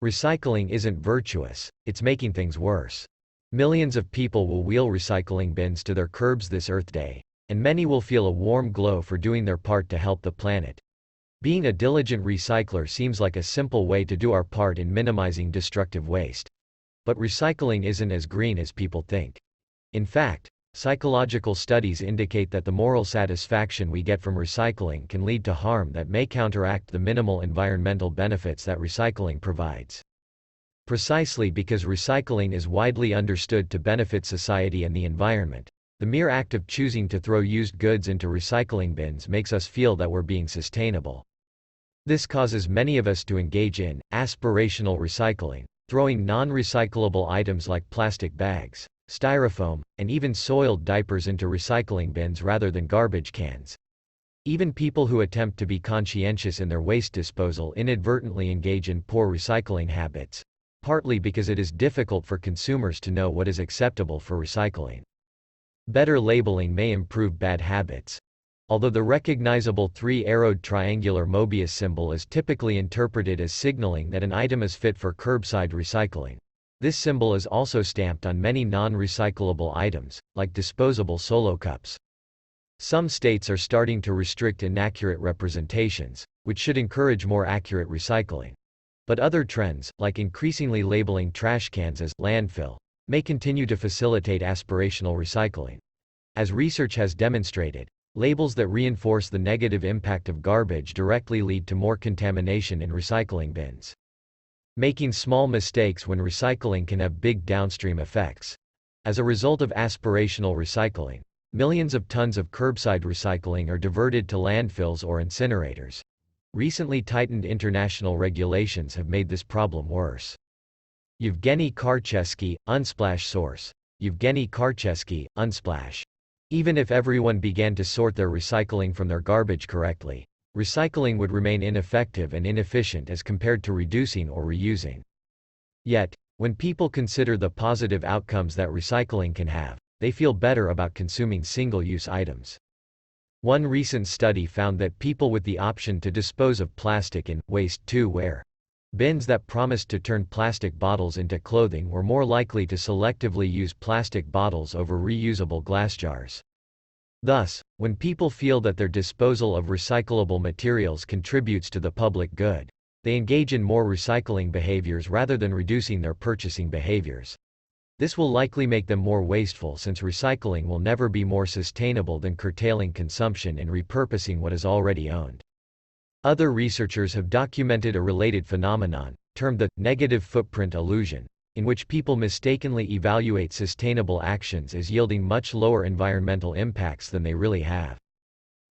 Recycling isn't virtuous, it's making things worse. Millions of people will wheel recycling bins to their curbs this Earth Day, and many will feel a warm glow for doing their part to help the planet. Being a diligent recycler seems like a simple way to do our part in minimizing destructive waste. But recycling isn't as green as people think. In fact, psychological studies indicate that the moral satisfaction we get from recycling can lead to harm that may counteract the minimal environmental benefits that recycling provides. Precisely because recycling is widely understood to benefit society and the environment, the mere act of choosing to throw used goods into recycling bins makes us feel that we're being sustainable. This causes many of us to engage in aspirational recycling, throwing non-recyclable items like plastic bags, styrofoam, and even soiled diapers into recycling bins rather than garbage cans. Even people who attempt to be conscientious in their waste disposal inadvertently engage in poor recycling habits, partly because it is difficult for consumers to know what is acceptable for recycling. Better labeling may improve bad habits. Although the recognizable three-arrowed triangular Mobius symbol is typically interpreted as signaling that an item is fit for curbside recycling, this symbol is also stamped on many non-recyclable items, like disposable Solo cups. Some states are starting to restrict inaccurate representations, which should encourage more accurate recycling. But other trends, like increasingly labeling trash cans as landfill, may continue to facilitate aspirational recycling. As research has demonstrated, labels that reinforce the negative impact of garbage directly lead to more contamination in recycling bins. Making small mistakes when recycling can have big downstream effects. As a result of aspirational recycling, millions of tons of curbside recycling are diverted to landfills or incinerators. Recently tightened international regulations have made this problem worse. Yevgeny Karchesky, Unsplash source. Yevgeny Karchesky, Unsplash. Even if everyone began to sort their recycling from their garbage correctly, recycling would remain ineffective and inefficient as compared to reducing or reusing. Yet, when people consider the positive outcomes that recycling can have, they feel better about consuming single-use items. One recent study found that people with the option to dispose of plastic in waste-to-wear bins that promised to turn plastic bottles into clothing were more likely to selectively use plastic bottles over reusable glass jars. Thus, when people feel that their disposal of recyclable materials contributes to the public good, they engage in more recycling behaviors rather than reducing their purchasing behaviors. This will likely make them more wasteful since recycling will never be more sustainable than curtailing consumption and repurposing what is already owned. Other researchers have documented a related phenomenon, termed the negative footprint illusion, in which people mistakenly evaluate sustainable actions as yielding much lower environmental impacts than they really have.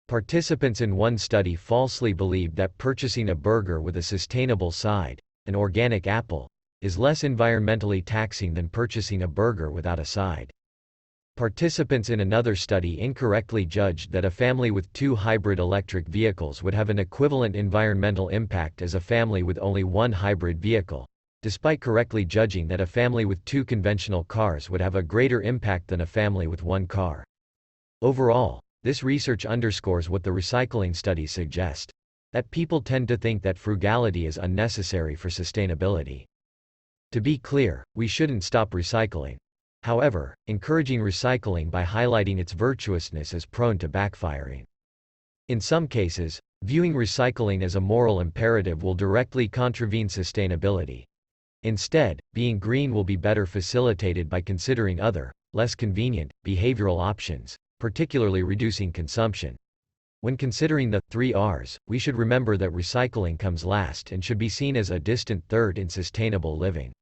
Participants in one study falsely believed that purchasing a burger with a sustainable side, an organic apple, is less environmentally taxing than purchasing a burger without a side. Participants in another study incorrectly judged that a family with 2 hybrid electric vehicles would have an equivalent environmental impact as a family with only 1 hybrid vehicle, despite correctly judging that a family with 2 conventional cars would have a greater impact than a family with 1 car. Overall, this research underscores what the recycling studies suggest: that people tend to think that frugality is unnecessary for sustainability. To be clear, we shouldn't stop recycling. However, encouraging recycling by highlighting its virtuousness is prone to backfiring. In some cases, viewing recycling as a moral imperative will directly contravene sustainability. Instead, being green will be better facilitated by considering other, less convenient, behavioral options, particularly reducing consumption. When considering the 3 Rs, we should remember that recycling comes last and should be seen as a distant third in sustainable living.